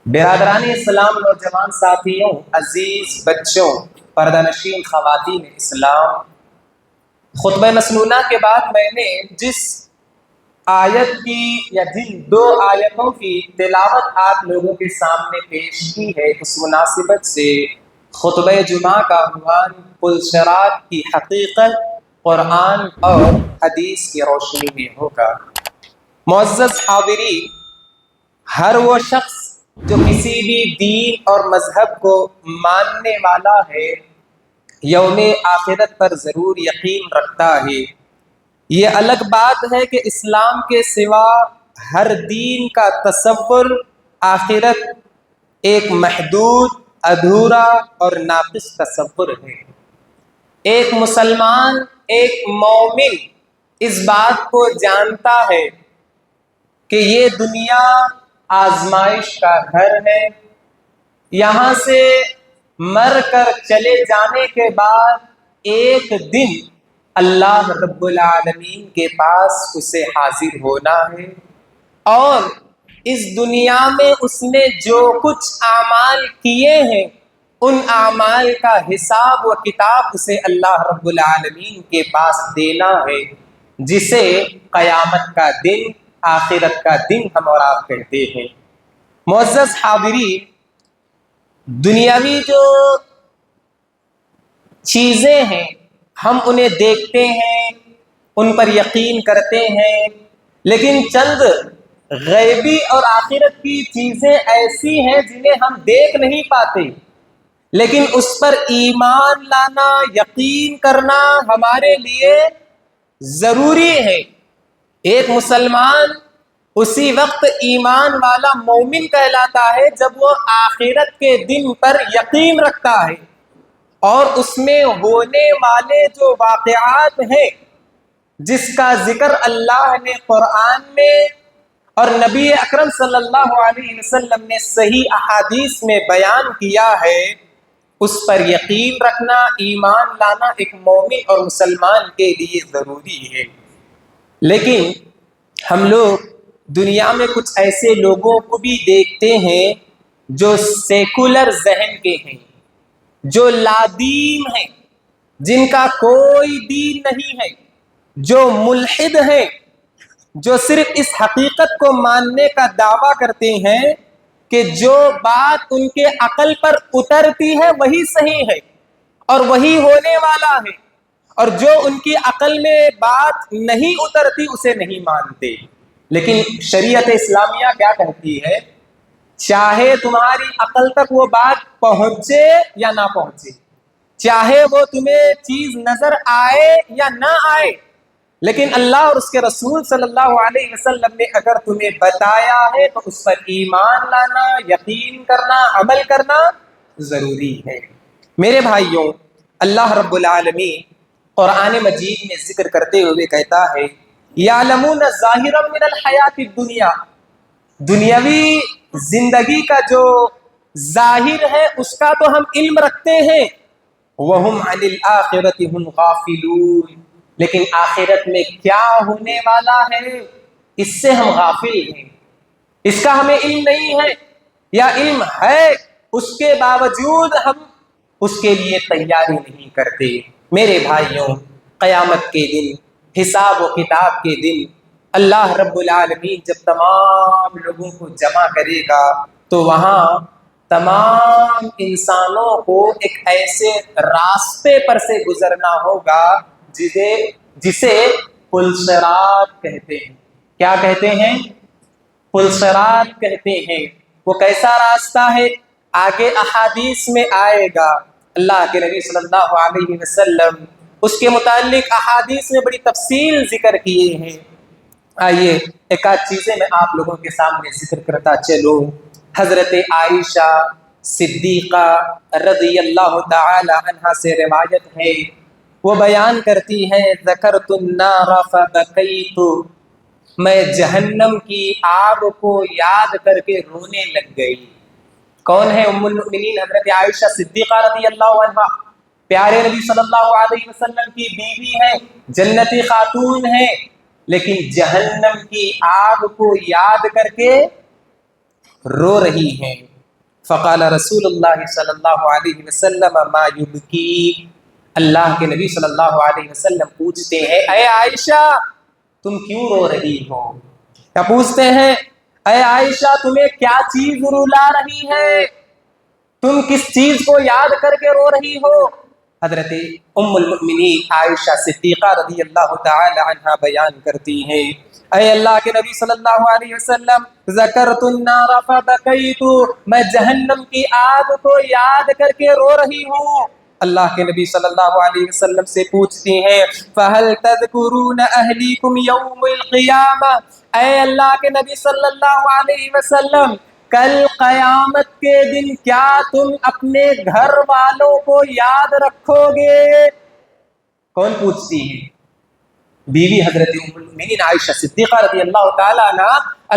برادران اسلام، نوجوان ساتھیوں، عزیز بچوں، پردہ نشین خواتین اسلام، خطبہ مسنونہ کے بعد میں نے جس آیت کی یا جن دو آیتوں کی تلاوت آپ لوگوں کے سامنے پیش کی ہے، اس مناسبت سے خطبہ جمعہ کا عنوان پلچرات کی حقیقت قرآن اور حدیث کی روشنی میں ہوگا۔ معزز حاضرین، ہر وہ شخص جو کسی بھی دین اور مذہب کو ماننے والا ہے، یوم آخرت پر ضرور یقین رکھتا ہے۔ یہ الگ بات ہے کہ اسلام کے سوا ہر دین کا تصور آخرت ایک محدود، ادھورا اور ناقص تصور ہے۔ ایک مسلمان، ایک مومن اس بات کو جانتا ہے کہ یہ دنیا آزمائش کا گھر ہے، یہاں سے مر کر چلے جانے کے بعد ایک دن اللہ رب العالمین کے پاس اسے حاضر ہونا ہے، اور اس دنیا میں اس نے جو کچھ اعمال کیے ہیں ان اعمال کا حساب و کتاب اسے اللہ رب العالمین کے پاس دینا ہے، جسے قیامت کا دن، آخرت کا دن ہم اور آپ کہتے ہیں۔ معزز حاضرین، دنیاوی جو چیزیں ہیں ہم انہیں دیکھتے ہیں، ان پر یقین کرتے ہیں، لیکن چند غیبی اور آخرت کی چیزیں ایسی ہیں جنہیں ہم دیکھ نہیں پاتے، لیکن اس پر ایمان لانا، یقین کرنا ہمارے لیے ضروری ہے۔ ایک مسلمان اسی وقت ایمان والا مومن کہلاتا ہے جب وہ آخرت کے دن پر یقین رکھتا ہے، اور اس میں ہونے والے جو واقعات ہیں جس کا ذکر اللہ نے قرآن میں اور نبی اکرم صلی اللہ علیہ وسلم نے صحیح احادیث میں بیان کیا ہے، اس پر یقین رکھنا، ایمان لانا ایک مومن اور مسلمان کے لیے ضروری ہے۔ لیکن ہم لوگ دنیا میں کچھ ایسے لوگوں کو بھی دیکھتے ہیں جو سیکولر ذہن کے ہیں، جو لادین ہیں، جن کا کوئی دین نہیں ہے، جو ملحد ہیں، جو صرف اس حقیقت کو ماننے کا دعویٰ کرتے ہیں کہ جو بات ان کے عقل پر اترتی ہے وہی صحیح ہے اور وہی ہونے والا ہے، اور جو ان کی عقل میں بات نہیں اترتی اسے نہیں مانتے۔ لیکن شریعت اسلامیہ کیا کہتی ہے؟ چاہے تمہاری عقل تک وہ بات پہنچے یا نہ پہنچے، چاہے وہ تمہیں چیز نظر آئے یا نہ آئے، لیکن اللہ اور اس کے رسول صلی اللہ علیہ وسلم نے اگر تمہیں بتایا ہے تو اس پر ایمان لانا، یقین کرنا، عمل کرنا ضروری ہے۔ میرے بھائیوں، اللہ رب العالمین قرآن مجید میں ذکر کرتے ہوئے کہتا ہے، یعلمون ظاہرا من الحیات الدنیا، دنیاوی زندگی کا جو ظاہر ہے اس کا تو ہم علم رکھتے ہیں، وہم عن الآخرۃ ہم غافلون، لیکن آخرت میں کیا ہونے والا ہے اس سے ہم غافل ہیں، اس کا ہمیں علم نہیں ہے، یا علم ہے اس کے باوجود ہم اس کے لیے تیاری نہیں کرتے۔ میرے بھائیوں، قیامت کے دن، حساب و کتاب کے دن، اللہ رب العالمین جب تمام لوگوں کو جمع کرے گا تو وہاں تمام انسانوں کو ایک ایسے راستے پر سے گزرنا ہوگا جسے پل صراط کہتے ہیں۔ کیا کہتے ہیں؟ پل صراط کہتے ہیں۔ وہ کیسا راستہ ہے؟ آگے احادیث میں آئے گا۔ اللہ کے نبی صلی اللہ علیہ وسلم اس کے متعلق احادیث میں بڑی تفصیل ذکر کیے ہیں۔ آئیے ایک آدھ چیزیں میں آپ لوگوں کے سامنے ذکر کرتا چلوں۔ حضرت عائشہ صدیقہ رضی اللہ تعالی عنہا سے روایت ہے، وہ بیان کرتی ہیں، ذکرت النار فبکیت، میں جہنم کی آگ کو یاد کر کے رونے لگ گئی۔ کون ہے ام المؤمنین؟ حضرت عائشہ صدیقہ رضی اللہ عنہا، پیارے نبی صلی اللہ علیہ وسلم کی بیوی ہیں، جنتی خاتون ہیں، لیکن جہنم کی آگ کو یاد کر کے رو رہی ہیں۔ فقال رسول اللہ صلی اللہ علیہ وسلم ما یبکی، اللہ کے نبی صلی اللہ علیہ وسلم پوچھتے ہیں اے عائشہ تم کیوں رو رہی ہو؟ کیا پوچھتے ہیں؟ اے عائشہ تمہیں کیا چیز رلا رہی ہے، تم کس چیز کو یاد کر کے رو رہی ہو؟ حضرت ام المؤمنین عائشہ صدیقہ رضی اللہ تعالی عنہا بیان کرتی ہیں اے اللہ کے نبی صلی اللہ علیہ وسلم ذکرت النار فبکیت، میں جہنم کی آگ کو یاد کر کے رو رہی ہوں۔ اللہ کے نبی صلی اللہ علیہ وسلم سے پوچھتی ہیں فہل تذکرون اہلیکم یوم القیامہ، اے اللہ کے نبی صلی اللہ علیہ وسلم کل قیامت کے دن کیا تم اپنے گھر والوں کو یاد رکھو گے؟ کون پوچھتی ہے؟ بیوی حضرت ام المؤمنین عائشہ صدیقہ رضی اللہ تعالیٰ عنہ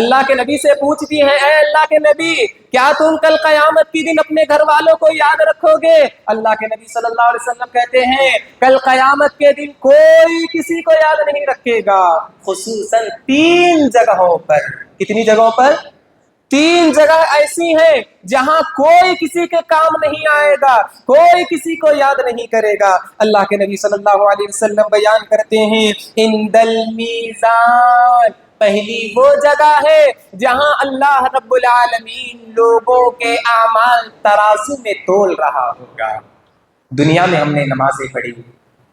اللہ کے نبی سے پوچھتی ہے اے اللہ کے نبی کیا تم کل قیامت کے دن اپنے گھر والوں کو یاد رکھو گے؟ اللہ کے نبی صلی اللہ علیہ وسلم کہتے ہیں کل قیامت کے دن کوئی کسی کو یاد نہیں رکھے گا، خصوصاً 3 جگہوں پر۔ کتنی جگہوں پر؟ 3 جگہ ایسی ہیں جہاں کوئی کسی کے کام نہیں آئے گا، کوئی کسی کو یاد نہیں کرے گا۔ اللہ کے نبی صلی اللہ علیہ وسلم بیان کرتے ہیں عند المیزان، پہلی وہ جگہ ہے جہاں اللہ رب العالمین لوگوں کے اعمال ترازو میں تول رہا ہوگا۔ دنیا میں ہم نے نمازیں پڑھی،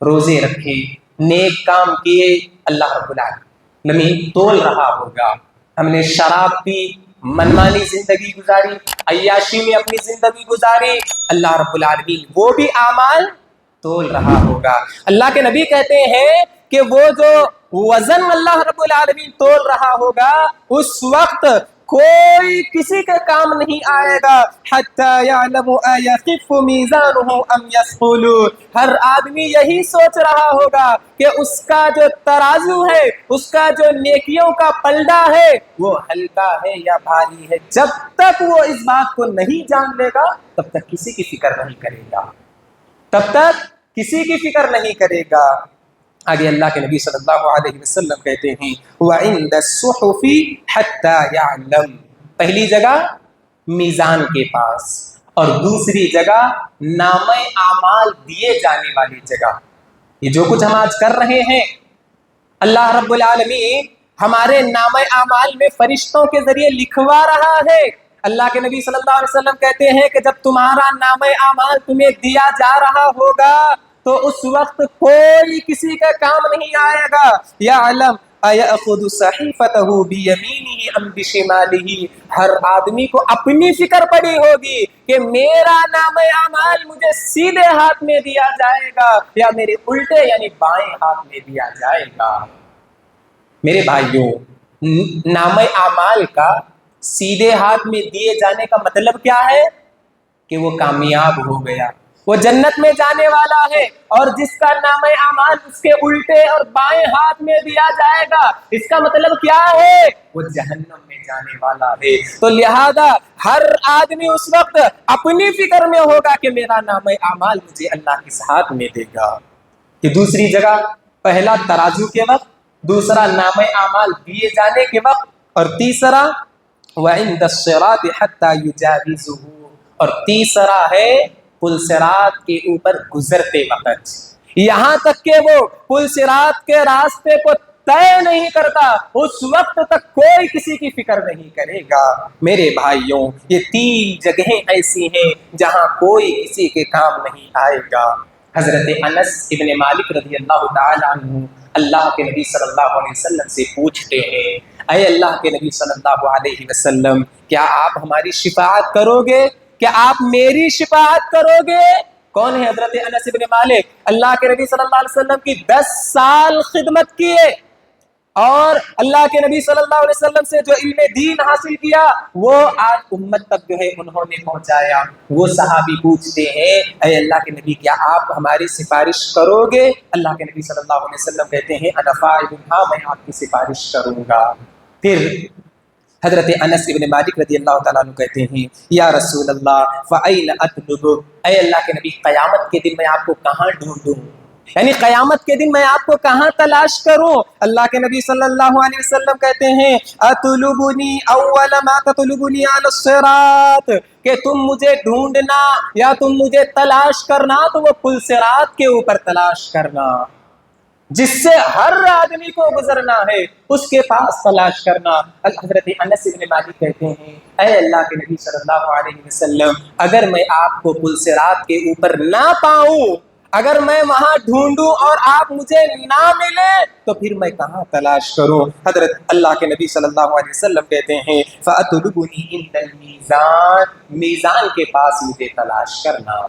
روزے رکھے، نیک کام کیے، اللہ رب العالمین تول رہا ہوگا۔ ہم نے شراب پی، منمانی زندگی گزاری، عیاشی میں اپنی زندگی گزاری، اللہ رب العالمین وہ بھی اعمال تول رہا ہوگا۔ اللہ کے نبی کہتے ہیں کہ وہ جو وزن اللہ رب العالمین تول رہا ہوگا اس وقت کوئی کسی کے کام نہیں آئے گا۔ حتی یعلم ایخف میزانہ ام یثقل، ہر آدمی یہی سوچ رہا ہوگا کہ اس کا جو ترازو ہے، اس کا جو نیکیوں کا پلڑا ہے وہ ہلکا ہے یا بھاری ہے۔ جب تک وہ اس بات کو نہیں جان لے گا تب تک کسی کی فکر نہیں کرے گا، تب تک کسی کی فکر نہیں کرے گا۔ آگے اللہ کے نبی صلی اللہ علیہ وسلم کہتے ہیں وَعِنْدَ الصُّحُفِ حَتَّى يَعْلَمْ، پہلی جگہ میزان کے پاس، اور دوسری جگہ نامہ اعمال دیے جانے والی جگہ۔ یہ جو کچھ ہم آج کر رہے ہیں اللہ رب العالمین ہمارے نامہ اعمال میں فرشتوں کے ذریعے لکھوا رہا ہے۔ اللہ کے نبی صلی اللہ علیہ وسلم کہتے ہیں کہ جب تمہارا نامہ اعمال تمہیں دیا جا رہا ہوگا تو اس وقت کوئی کسی کا کام نہیں آئے گا۔ یعلم ایأخذ صحیفتہ بیمینہ ام بشمالہ، ہر آدمی کو اپنی فکر پڑی ہوگی کہ میرا نامہ اعمال مجھے سیدھے ہاتھ میں دیا جائے گا یا میرے الٹے یعنی بائیں ہاتھ میں دیا جائے گا۔ میرے بھائیوں، نامہ اعمال کا سیدھے ہاتھ میں دیے جانے کا مطلب کیا ہے؟ کہ وہ کامیاب ہو گیا، وہ جنت میں جانے والا ہے، اور جس کا نامہ اعمال اس کے الٹے اور بائیں ہاتھ میں دیا جائے گا اس کا مطلب کیا ہے؟ وہ جہنم میں جانے والا ہے۔ تو لہذا ہر آدمی اس وقت اپنی فکر میں ہوگا کہ میرا نامہ اعمال مجھے اللہ کس ہاتھ میں دے گا۔ یہ دوسری جگہ، پہلا ترازو کے وقت، دوسرا نامہ اعمال دیے جانے کے وقت، اور تیسرا وَعِنْدَ الصِّرَاطِ حَتَّى يُجَاوِزُهُ، اور تیسرا ہے پل صراط کے اوپر گزرتے وقت، یہاں تک کہ وہ پل صراط کے راستے کو طے نہیں کرتا اس وقت تک کوئی کسی کی فکر نہیں کرے گا۔ میرے بھائیوں، یہ 3 جگہیں ایسی ہیں جہاں کوئی کسی کے کام نہیں آئے گا۔ حضرت انس ابن مالک رضی اللہ تعالی عنہ اللہ کے نبی صلی اللہ علیہ وسلم سے پوچھتے ہیں اے اللہ کے نبی صلی اللہ علیہ وسلم کیا آپ ہماری شفاعت کرو گے؟ کیا آپ میری شفاعت کرو گے؟ کون ہے حضرت انس ابن مالک؟ اللہ کے نبی صلی اللہ علیہ وسلم کی 10 سال خدمت کیے اور اللہ کے نبی صلی اللہ علیہ وسلم سے جو علم دین حاصل کیا وہ آج امت تک جو ہے انہوں نے پہنچایا۔ وہ صحابی پوچھتے ہیں اے اللہ کے نبی کیا آپ ہماری سفارش کرو گے؟ اللہ کے نبی صلی اللہ علیہ وسلم کہتے ہیں انا فاعل، ہاں میں آپ کی سفارش کروں گا۔ پھر حضرت انس ابن مالک رضی اللہ تعالیٰ عنہ کہتے ہیں یا رسول اللہ فأین اطلب، اے اللہ کے نبی قیامت کے دن میں آپ کو کہاں ڈھونڈوں؟ یعنی قیامت کے دن میں آپ کو کہاں تلاش کروں؟ اللہ کے نبی صلی اللہ علیہ وسلم کہتے ہیں اطلبنی اول ما تطلبنی علی الصراط، کہ تم مجھے ڈھونڈنا یا تم مجھے تلاش کرنا تو وہ پل صراط کے اوپر تلاش کرنا، جس سے ہر آدمی کو گزرنا ہے اس کے پاس تلاش کرنا۔ حضرت انس بن مالک کہتے ہیں اے اللہ کے نبی صلی اللہ علیہ وسلم، اگر میں آپ کو پل صراط کے اوپر نہ پاؤں، اگر میں وہاں ڈھونڈوں اور آپ مجھے نہ ملے تو پھر میں کہاں تلاش کروں؟ حضرت اللہ کے نبی صلی اللہ علیہ وسلم کہتے ہیں فَأَطْلُبُنِي عِنْدَ الْمِيزَانِ، میزان کے پاس مجھے تلاش کرنا۔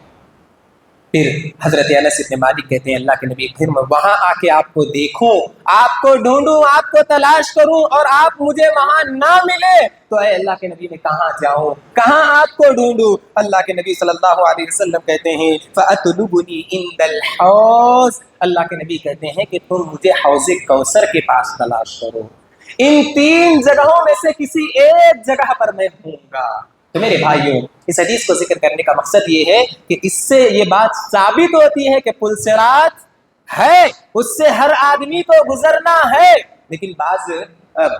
پھر حضرت انس بن مالک کہتے ہیں اللہ کے نبی پھر میں وہاں آ کے آپ کو دیکھوں، آپ کو ڈھونڈوں، آپ کو تلاش کروں اور آپ مجھے وہاں نہ ملے تو اے اللہ کے نبی میں کہاں جاؤں، کہاں آپ کو ڈھونڈوں؟ اللہ کے نبی صلی اللہ علیہ وسلم کہتے ہیں فَأَطْلُبُنِي عِنْدَ الْحَوْضِ، اللہ کے نبی کہتے ہیں کہ تم مجھے حوض کوثر کے پاس تلاش کرو۔ ان تین جگہوں میں سے کسی ایک جگہ پر میں ہوں گا۔ تو میرے بھائیوں، اس حدیث کو ذکر کرنے کا مقصد یہ ہے کہ اس سے یہ بات ثابت ہوتی ہے کہ پل صراط ہے، اس سے ہر آدمی کو گزرنا ہے، لیکن بعض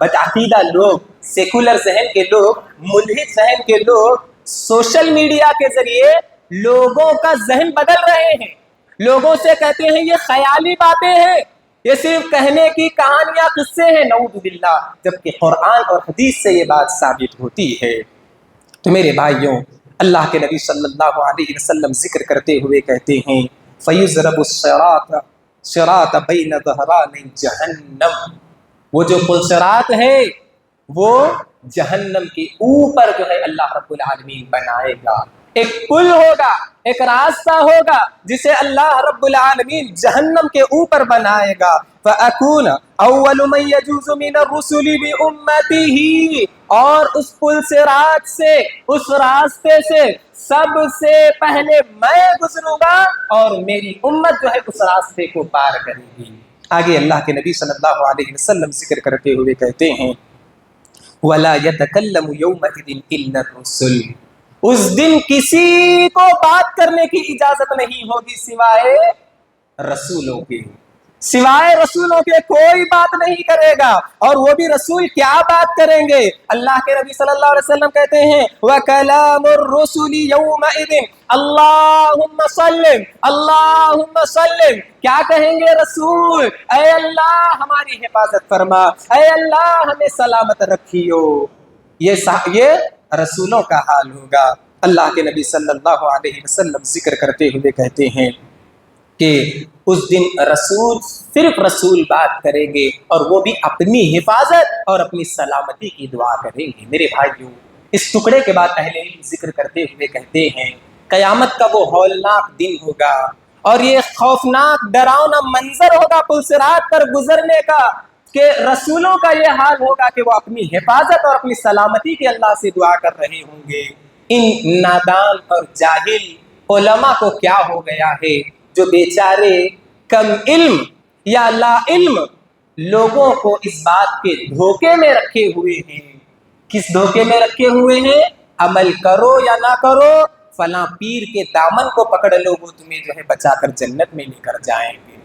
بدعقیدہ لوگ، سیکولر ذہن کے لوگ، ملحد ذہن کے لوگ سوشل میڈیا کے ذریعے لوگوں کا ذہن بدل رہے ہیں، لوگوں سے کہتے ہیں یہ خیالی باتیں ہیں، یہ صرف کہنے کی کہانیاں، قصے ہیں، نعوذ باللہ، جبکہ قرآن اور حدیث سے یہ بات ثابت ہوتی ہے۔ تو میرے بھائیوں، اللہ کے نبی صلی اللہ علیہ وسلم ذکر کرتے ہوئے کہتے ہیں فَيُضْرَبُ الصِّرَاطَ صِرَاطَ بَيْنَ ظَهْرَانِ جَهَنَّمَ، وہ جو پل صراط ہے وہ جہنم کے اوپر جو ہے اللہ رب العالمین بنائے گا، ایک پل ہوگا، ایک راستہ ہوگا جسے اللہ رب العالمین جہنم کے اوپر بنائے گا۔ فَأَكُونَ أَوَّلُ مَن يَجُوزُ مِنَ الرُّسُلِ بِأُمَّتِهِ، اور اس پل صراط سے، اس راستے سے سب سے پہلے میں گزروں گا اور میری امت جو ہے اس راستے کو پار کرے گی۔ آگے اللہ کے نبی صلی اللہ علیہ وسلم ذکر کرتے ہوئے کہتے ہیں وَلَا يَتَكَلَّمُ يَوْمَئِذٍ إِلَّا الرُّسُلُ، اس دن کسی کو بات کرنے کی اجازت نہیں ہوگی سوائے رسولوں کے، سوائے رسولوں کے کوئی بات نہیں کرے گا، اور وہ بھی رسول کیا بات کریں گے؟ اللہ کے نبی صلی اللہ علیہ وسلم کہتے ہیں وَكَلَامُ الرُّسُلِ يَوْمَئِذٍ اللہم صلِّم اللہم صلِّم، کیا کہیں گے رسول؟ اے اللہ ہماری حفاظت فرما، اے اللہ ہمیں سلامت رکھیو۔ یہ رسولوں کا حال ہوگا۔ اللہ کے نبی صلی اللہ علیہ وسلم ذکر کرتے ہوئے کہتے ہیں کہ اس دن رسول، صرف رسول بات کریں گے اور وہ بھی اپنی حفاظت اور اپنی سلامتی کی دعا کریں گے۔ میرے بھائیوں، اس ٹکڑے کے بعد اہل علم ذکر کرتے ہوئے کہتے ہیں قیامت کا وہ ہولناک دن ہوگا اور یہ خوفناک ڈراؤنا منظر ہوگا پل صراط پر گزرنے کا، کہ رسولوں کا یہ حال ہوگا کہ وہ اپنی حفاظت اور اپنی سلامتی کی اللہ سے دعا کر رہے ہوں گے۔ ان نادان اور جاہل علماء کو کیا ہو گیا ہے جو بیچارے کم علم یا لا علم لوگوں کو اس بات کے دھوکے میں رکھے ہوئے ہیں۔ کس دھوکے میں رکھے ہوئے ہیں؟ عمل کرو یا نہ کرو، فلاں پیر کے دامن کو پکڑ لو، وہ تمہیں جو ہے بچا کر جنت میں لے کر جائیں گے،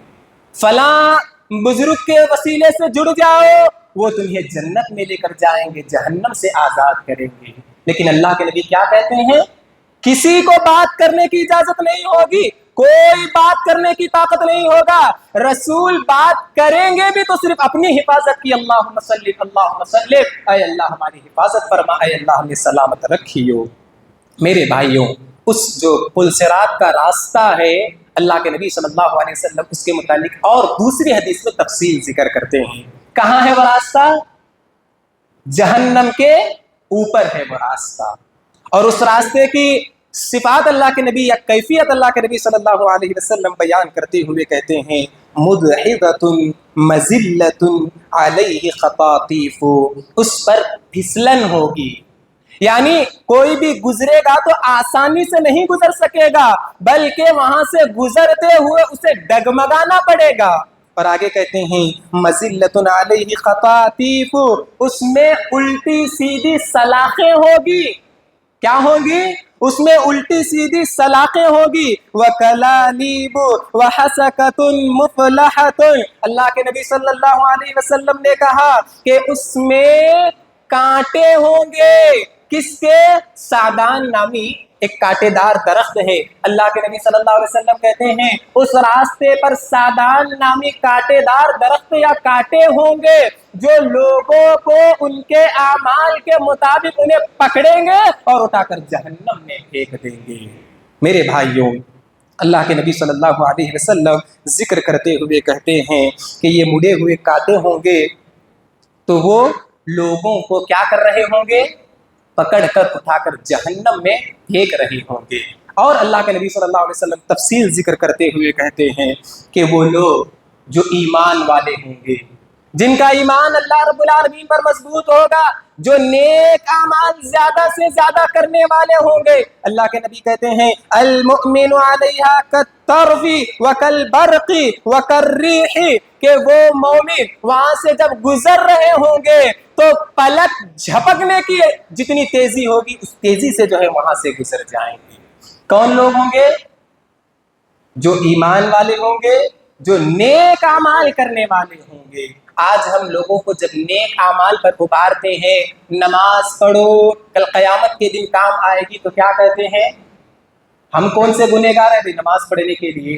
فلاں بزرگ کے وسیلے سے جڑ جاؤ، وہ تمہیں جنت میں لے کر جائیں گے، جہنم سے آزاد کریں گے۔ لیکن اللہ کے نبی کیا کہتے ہیں؟ کسی کو بات کرنے کی اجازت نہیں ہوگی، کوئی بات کرنے کی طاقت نہیں ہوگا، رسول بات کریں گے بھی تو صرف اپنی حفاظت کی، اللہم صلی اللہم صلی، اے اللہ ہماری حفاظت فرما، اے اللہ ہمیں سلامت رکھیو۔ میرے بھائیوں، اس جو پل صراط کا راستہ ہے، اللہ کے نبی صلی اللہ علیہ وسلم اس کے متعلق اور دوسری حدیث میں تفصیل ذکر کرتے ہیں۔ کہاں ہے وہ راستہ؟ جہنم کے اوپر ہے وہ راستہ، اور اس راستے کی صفات اللہ کے نبی یا کیفیت اللہ کے نبی صلی اللہ علیہ وسلم بیان کرتے ہوئے کہتے ہیں مدحضۃ مذلۃ علیہ خطاطیف، اس پر پھسلن ہوگی، یعنی کوئی بھی گزرے گا تو آسانی سے نہیں گزر سکے گا، بلکہ وہاں سے گزرتے ہوئے اسے ڈگمگانا پڑے گا۔ اور آگے کہتے ہیں مذلۃ علیہ خطاطیف، اس میں الٹی سیدھی سلاخیں ہوگی۔ کیا ہوگی؟ اس میں الٹی سیدھی سلاخیں ہوگی۔ وَكَلَالِيبُ وَحَسَكَةٌ مُفْلَحَةٌ، اللہ کے نبی صلی اللہ علیہ وسلم نے کہا کہ اس میں کانٹے ہوں گے، کس کے؟ سعدان نامی ایک کانٹے دار درخت ہے. اللہ کے نبی صلی اللہ علیہ وسلم کہتے ہیں اس راستے پر سعدان نامی کانٹے دار درخت یا کانٹے ہوں گے جو لوگوں کو ان کے اعمال کے مطابق انہیں پکڑیں گے اور اٹھا کر جہنم میں پھینک دیں گے. میرے بھائیوں، اللہ کے نبی صلی اللہ علیہ وسلم ذکر کرتے ہوئے کہتے ہیں کہ یہ مڑے ہوئے کانٹے ہوں گے تو وہ لوگوں کو کیا کر رہے ہوں گے؟ پکڑ کر اٹھا کر جہنم میں پھینک رہے ہوں گے. اور اللہ کے نبی صلی اللہ علیہ وسلم تفصیل ذکر کرتے ہوئے کہتے ہیں کہ وہ لوگ جو ایمان والے ہوں گے، جن کا ایمان اللہ رب العالمین پر مضبوط ہوگا، جو نیک اعمال زیادہ سے زیادہ کرنے والے ہوں گے. اللہ کے نبی کہتے ہیں المؤمن علیہا کالطرف وکالبرق وکالریح، کہ وہ مومن وہاں سے جب گزر رہے ہوں گے تو پلک جھپکنے کی جتنی تیزی ہوگی اس تیزی سے جو ہے وہاں سے گزر جائیں گے. کون لوگ ہوں گے؟ جو ایمان والے ہوں گے، جو نیک اعمال کرنے والے ہوں گے. آج ہم لوگوں کو جب نیک اعمال پر ابھارتے ہیں، نماز پڑھو کل قیامت کے دن کام آئے گی، تو کیا کہتے ہیں؟ ہم کون سے گنہگار ہیں نماز پڑھنے کے لیے؟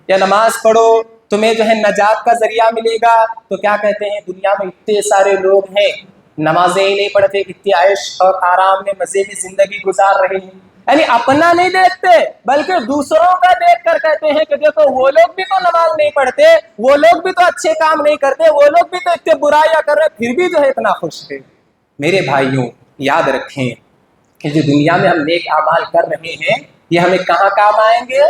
یا نماز پڑھو تمہیں جو ہے نجات کا ذریعہ ملے گا، تو کیا کہتے ہیں؟ دنیا میں اتنے سارے لوگ ہیں نمازیں ہی نہیں پڑھتے، اتنے عیش اور آرام میں مزے کی زندگی گزار رہے ہیں. یعنی اپنا نہیں دیکھتے بلکہ دوسروں کا دیکھ کر کہتے ہیں کہ دیکھو وہ لوگ بھی تو نماز نہیں پڑھتے، وہ لوگ بھی تو اچھے کام نہیں کرتے، وہ لوگ بھی تو اتنے برائیاں کر رہے پھر بھی جو ہے اتنا خوش ہے. میرے بھائیوں، یاد رکھیں کہ جو دنیا میں ہم نیک اعمال کر رہے ہیں یہ ہمیں کہاں کام آئیں گے؟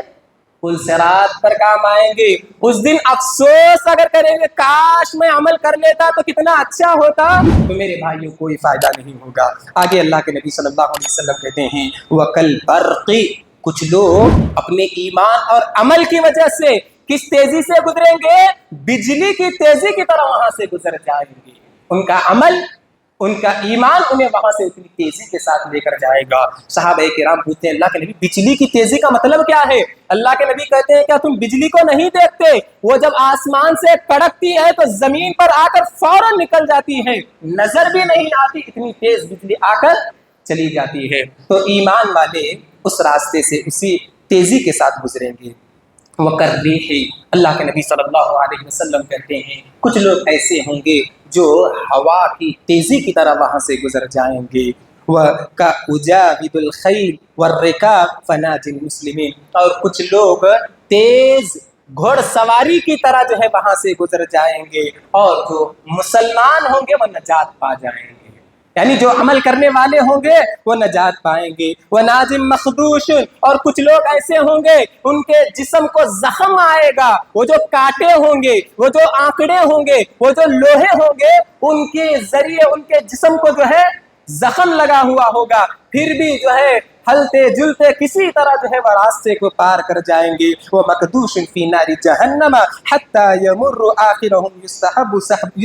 پل صراط پر کام آئیں گے. اس دن افسوس اگر کریں گے کاش میں عمل کر لیتا تو کتنا اچھا ہوتا، تو میرے بھائیوں کوئی فائدہ نہیں ہوگا. آگے اللہ کے نبی صلی اللہ علیہ وسلم کہتے ہیں وَكَالْبَرْقِ، کچھ لوگ اپنے ایمان اور عمل کی وجہ سے کس تیزی سے گزریں گے؟ بجلی کی تیزی کی طرح وہاں سے گزر جائیں گے. ان کا عمل، ان کا ایمان انہیں وہاں سے اتنی تیزی کے ساتھ لے کر جائے گا. صحابہ کرام پوچھتے ہیں اللہ کے نبی بجلی کی تیزی کا مطلب کیا ہے؟ اللہ کے نبی کہتے ہیں کیا تم بجلی کو نہیں دیکھتے؟ وہ جب آسمان سے کڑکتی ہے تو زمین پر آ کر فوراً نکل جاتی ہے، نظر بھی نہیں آتی، اتنی تیز بجلی آ کر چلی جاتی ہے. تو ایمان والے اس راستے سے اسی تیزی کے ساتھ گزریں گے. وَكَالرِّيحِ، اللہ کے نبی صلی اللہ علیہ وسلم کہتے ہیں کچھ لوگ ایسے ہوں گے جو ہوا کی تیزی کی طرح وہاں سے گزر جائیں گے. وَكَأُجَابِدُ الْخَيْلِ وَالرِّكَابِ فَنَاجِ الْمُسْلِمِينَ، اور کچھ لوگ تیز گھوڑ سواری کی طرح جو ہے وہاں سے گزر جائیں گے اور جو مسلمان ہوں گے وہ نجات پا جائیں گے. یعنی جو عمل کرنے والے ہوں گے وہ نجات پائیں گے. وَنَاجٍ مَخْدُوشٍ، اور کچھ لوگ ایسے ہوں گے ان کے جسم کو زخم آئے گا، وہ جو کانٹے ہوں گے، وہ جو آنکڑے ہوں گے، وہ جو لوہے ہوں گے، ان کے ذریعے ان کے جسم کو جو ہے زخم لگا ہوا ہوگا، پھر بھی جو ہے ہلتے جلتے کسی طرح جو ہے وہ راستے کو پار کر جائیں گے. وَمَكْدُوشٍ فِي نَارِ جَهَنَّمَ حَتَّى يَمُرُّ آخِرُهُمْ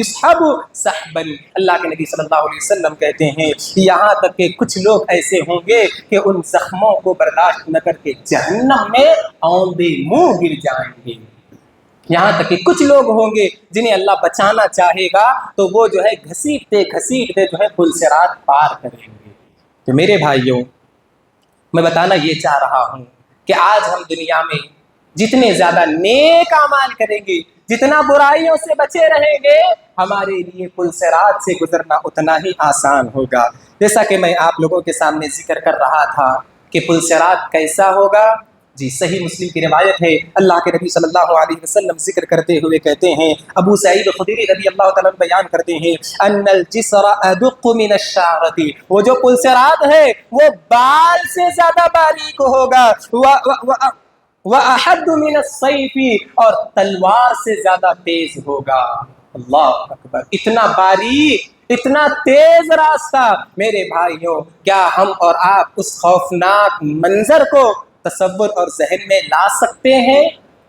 يُسْحَبُ سَحْبًا. اللہ کے نبی صلی اللہ علیہ وسلم کہتے ہیں یہاں تک کہ کچھ لوگ ایسے ہوں گے کہ ان زخموں کو برداشت نہ کر کے جہنم میں اوندے منہ گر جائیں گے. یہاں تک کہ کچھ لوگ ہوں گے جنہیں اللہ بچانا چاہے گا تو وہ جو ہے گھسیٹتے گھسیٹتے جو ہے پل صراط پار کریں گے. تو میرے بھائیوں، میں بتانا یہ چاہ رہا ہوں کہ آج ہم دنیا میں جتنے زیادہ نیک اعمال کریں گے، جتنا برائیوں سے بچے رہیں گے، ہمارے لیے پل صراط سے گزرنا اتنا ہی آسان ہوگا. جیسا کہ میں آپ لوگوں کے سامنے ذکر کر رہا تھا کہ پل صراط کیسا ہوگا، جی صحیح مسلم کی روایت ہے. اللہ کے نبی صلی اللہ علیہ وسلم ذکر کرتے ہوئے کہتے ہیں، ابو سعید خدری رضی اللہ تعالیٰ بیان کرتے ہیں ان الجسر ادق من الشعرۃ، وہ جو پل صراط ہے وہ بال سے زیادہ باریک ہوگا. وَأَحَدُّ مِنَ السَّيْفِ، اور تلوار سے زیادہ تیز ہوگا. اللہ اکبر، اتنا باریک، اتنا تیز راستہ. میرے بھائیوں، کیا ہم اور آپ اس خوفناک منظر کو تصور اور ذہن میں لا سکتے ہیں؟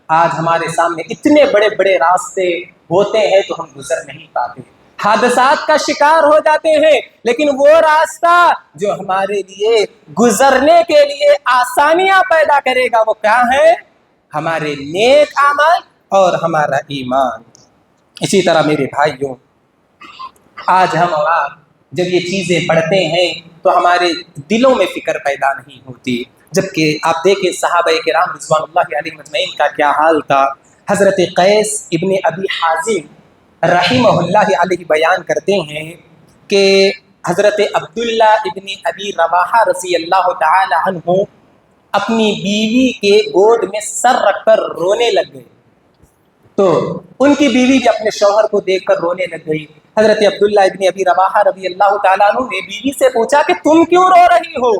آج ہمارے سامنے اتنے بڑے بڑے راستے ہوتے ہیں تو ہم گزر نہیں پاتے، حادثات کا شکار ہو جاتے ہیں. لیکن وہ راستہ جو ہمارے لیے گزرنے کے لیے آسانیاں پیدا کرے گا وہ کیا ہے؟ ہمارے نیک اعمال اور ہمارا ایمان. اسی طرح میرے بھائیوں، آج ہم اور آپ جب یہ چیزیں پڑھتے ہیں تو ہمارے دلوں میں فکر پیدا نہیں ہوتی. جبکہ آپ دیکھیں صحابہ کرام رضوان اللہ علیہم اجمعین کا کیا حال تھا. حضرت قیس ابن ابی حازم رحمہ اللہ علیہ بیان کرتے ہیں کہ حضرت عبداللہ ابن ابی رواحہ رضی اللہ تعالی عنہ اپنی بیوی کے گود میں سر رکھ کر رونے لگ گئے. تو ان کی بیوی بھی اپنے شوہر کو دیکھ کر رونے لگ گئی. حضرت عبداللہ ابن ابی رواحہ رضی اللہ تعالیٰ عنہ نے بیوی سے پوچھا کہ تم کیوں رو رہی ہو؟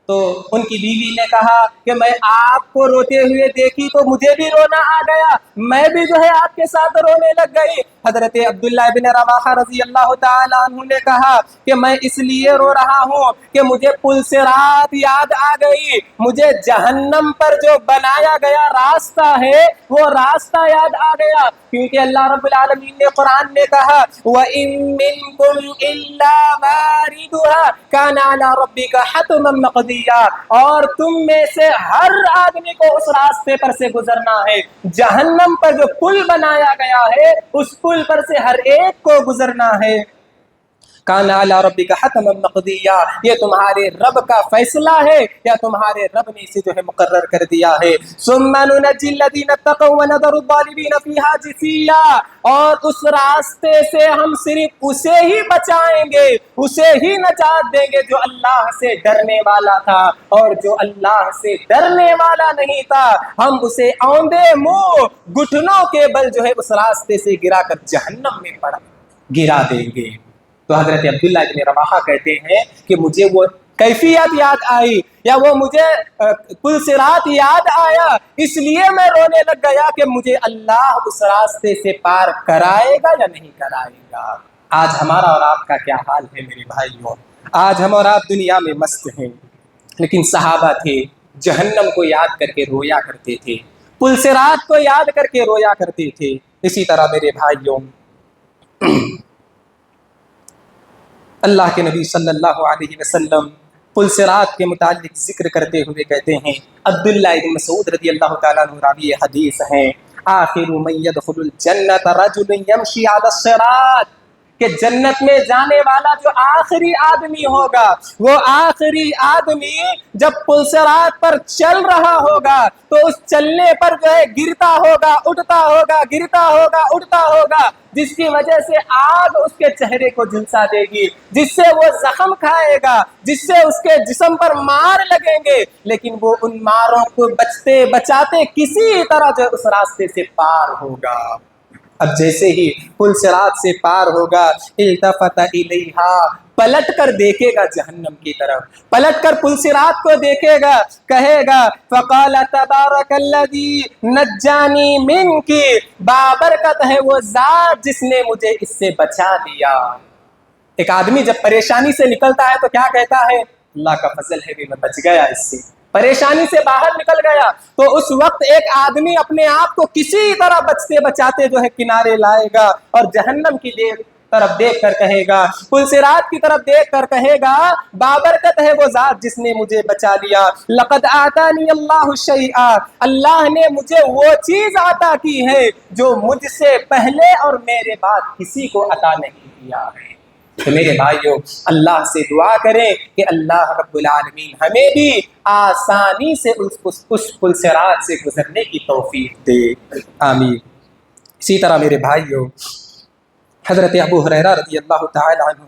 تو ان کی بیوی نے کہا کہ میں آپ کو روتے ہوئے دیکھی تو مجھے بھی رونا آ گیا, میں بھی جو ہے آپ کے ساتھ رونے لگ گئی. حضرت عبداللہ ابن رواحہ رضی اللہ تعالیٰ عنہ نے کہا کہ میں اس لیے رو رہا ہوں کہ مجھے پلصرات یاد آ گئی, مجھے جہنم پر جو بنایا گیا راستہ ہے وہ راستہ یاد آ گیا, کیونکہ اللہ رب العالمین نے قرآن میں کہا وَإِن مِّنكُمْ إِلَّا وَارِدُهَا كَانَ عَلَى رَبِّكَ حَتْمًا مَّقْضِيًّا, اور تم میں سے ہر آدمی کو اس راستے پر سے گزرنا ہے. جہنم پر جو پل بنایا گیا ہے اس پل پر سے ہر ایک کو گزرنا ہے. کان علی ربک حتما مقضیا, یہ تمہارے رب کا فیصلہ ہے یا تمہارے رب نے اسے جو ہے مقرر کر دیا ہے. ثم ننجی الذین اتقوا ونذر الظالمین فیہا جثیا, اور اس راستے سے ہم صرف اسے ہی بچائیں گے, اسے ہی نجات دیں گے جو اللہ سے ڈرنے والا تھا, اور جو اللہ سے ڈرنے والا نہیں تھا ہم اسے اوندے منہ گھٹنوں کے بل جو ہے اس راستے سے گرا کر جہنم میں گرا دیں گے. تو حضرت عبداللہ ابن رواحہ کہتے ہیں کہ مجھے وہ کیفیت یاد آئی یا وہ مجھے پلصرات یاد آیا, اس لیے میں رونے لگ گیا کہ مجھے اللہ اس راستے سے پار کرائے گا یا نہیں کرائے گا. آج ہمارا اور آپ کا کیا حال ہے میرے بھائیوں؟ آج ہم اور آپ دنیا میں مست ہیں, لیکن صحابہ تھے جہنم کو یاد کر کے رویا کرتے تھے, پلصرات کو یاد کر کے رویا کرتے تھے. اسی طرح میرے بھائیوں اللہ کے نبی صلی اللہ علیہ وسلم پلصرات کے متعلق ذکر کرتے ہوئے کہتے ہیں, عبداللہ بن مسعود رضی اللہ تعالیٰ عنہ راوی حدیث ہیں, آخر من يدخل الجنت رجل يمشي على الصراط, کہ جنت میں جانے والا جو آخری آدمی ہوگا, وہ آخری آدمی جب پلصرات پر چل رہا ہوگا تو اس چلنے پر جو ہے گرتا ہوگا, اٹھتا ہوگا, گرتا ہوگا, اٹھتا ہوگا, جس کی وجہ سے آگ اس کے چہرے کو جھلسا دے گی, جس سے وہ زخم کھائے گا, جس سے اس کے جسم پر مار لگیں گے, لیکن وہ ان ماروں کو بچتے بچاتے کسی طرح جو اس راستے سے پار ہوگا. اب جیسے ہی پلصرات سے پار ہوگا, التفت الیہا, پلٹ کر دیکھے گا جہنم کی طرف, پلٹ کر پلصرات کو دیکھے گا, کہے گا فقال تبارک الذی نجانی منکی, بابرکت ہے وہ ذات جس نے مجھے اس سے بچا لیا. ایک آدمی جب پریشانی سے نکلتا ہے تو کیا کہتا ہے؟ اللہ کا فضل ہے کہ میں بچ گیا اس سے, پریشانی سے باہر نکل گیا. تو اس وقت ایک آدمی اپنے آپ کو کسی طرح بچتے بچاتے جو ہے کنارے لائے گا, اور جہنم کی طرف دیکھ کر کہے گا, پلصرات کی طرف دیکھ کر کہے گا بابرکت ہے وہ ذات جس نے مجھے بچا لیا. لقد آتانی اللہ شیئا, اللہ نے مجھے وہ چیز عطا کی ہے جو مجھ سے پہلے اور میرے بعد کسی کو عطا نہیں کیا ہے. تو میرے بھائیوں اللہ سے دعا کریں کہ اللہ رب العالمین ہمیں بھی آسانی سے اس پلصرات سے گزرنے کی توفیق دے, آمین. اسی طرح میرے بھائیوں حضرت ابو ہریرہ رضی اللہ تعالی عنہ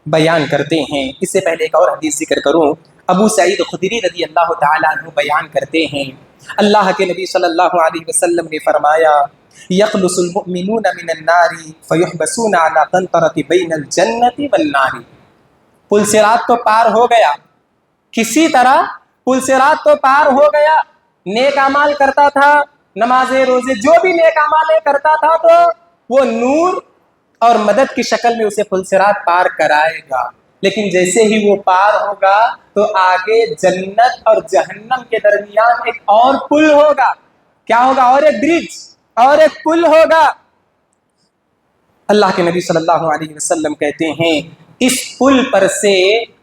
بیان کرتے ہیں, اس سے پہلے ایک اور حدیث ذکر کروں, ابو سعید خدری رضی اللہ تعالی عنہ بیان کرتے ہیں اللہ کے نبی صلی اللہ علیہ وسلم نے فرمایا یخلص المؤمنون من النار فیحبسون علی قنطرۃ بین الجنۃ والنار. پلصرات تو پار ہو گیا, کسی طرح پلصرات تو پار ہو گیا, نیک اعمال کرتا تھا, نمازیں روزے جو بھی نیک اعمال کرتا تھا, تو وہ نور اور مدد کی شکل میں اسے پلصرات پار کرائے گا. لیکن جیسے ہی وہ پار ہوگا تو آگے جنت اور جہنم کے درمیان ایک اور پل ہوگا. کیا ہوگا؟ اور ایک برج اور ایک پل ہوگا. اللہ کے نبی صلی اللہ علیہ وسلم کہتے ہیں اس پل پر سے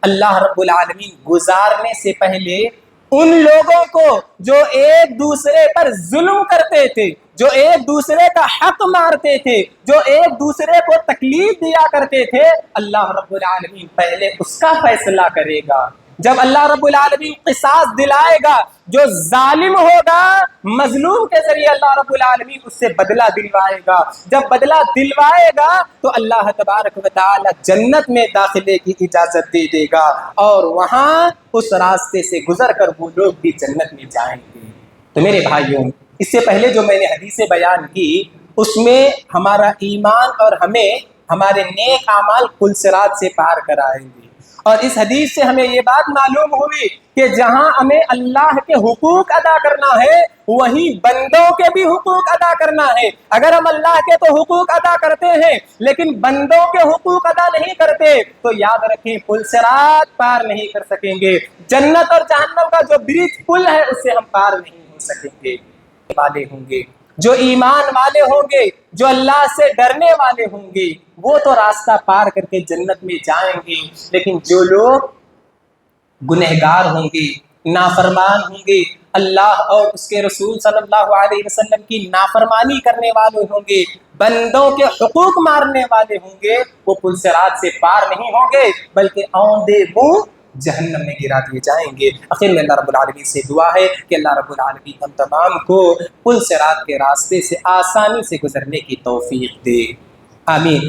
اللہ رب العالمین گزارنے سے پہلے ان لوگوں کو جو ایک دوسرے پر ظلم کرتے تھے, جو ایک دوسرے کا حق مارتے تھے، جو ایک دوسرے کو تکلیف دیا کرتے تھے، اللہ رب العالمین پہلے اس کا فیصلہ کرے گا۔ جب اللہ رب العالمین قصاص دلائے گا، جو ظالم ہوگا مظلوم کے ذریعے اللہ رب العالمین اس سے بدلہ دلوائے گا۔ جب بدلہ دلوائے گا تو اللہ تبارک و تعالی جنت میں داخلے کی اجازت دے دے گا، اور وہاں اس راستے سے گزر کر وہ لوگ بھی جنت میں جائیں گے۔ تو میرے بھائیوں، اس سے پہلے جو میں نے حدیثیں بیان کی، اس میں ہمارا ایمان اور ہمیں ہمارے نیک اعمال پل صراط سے پار کرائیں گے، اور اس حدیث سے ہمیں یہ بات معلوم ہوئی کہ جہاں ہمیں اللہ کے حقوق ادا کرنا ہے، وہیں بندوں کے بھی حقوق ادا کرنا ہے۔ اگر ہم اللہ کے تو حقوق ادا کرتے ہیں لیکن بندوں کے حقوق ادا نہیں کرتے تو یاد رکھیں پل صراط پار نہیں کر سکیں گے۔ جنت اور جہنم کا جو برج پل ہے اس سے ہم پار نہیں ہو سکیں گے۔ والے ہوں گے، جو ایمان والے ہوں گے، جو اللہ سے ڈرنے والے ہوں گے، وہ تو راستہ پار کر کے جنت میں جائیں گے، لیکن جو لوگ گنہگار ہوں گے، نافرمان ہوں گے، اللہ اور اس کے رسول صلی اللہ علیہ وسلم کی نافرمانی کرنے والے ہوں گے، بندوں کے حقوق مارنے والے ہوں گے، وہ پل صراط سے پار نہیں ہوں گے بلکہ اوندے منہ جہنم میں گرا دیے جائیں گے۔ آخر میں اللہ رب العالمین سے دعا ہے کہ اللہ رب العالمین ہم تمام کو پل صراط کے راستے سے آسانی سے گزرنے کی توفیق دے، آمین۔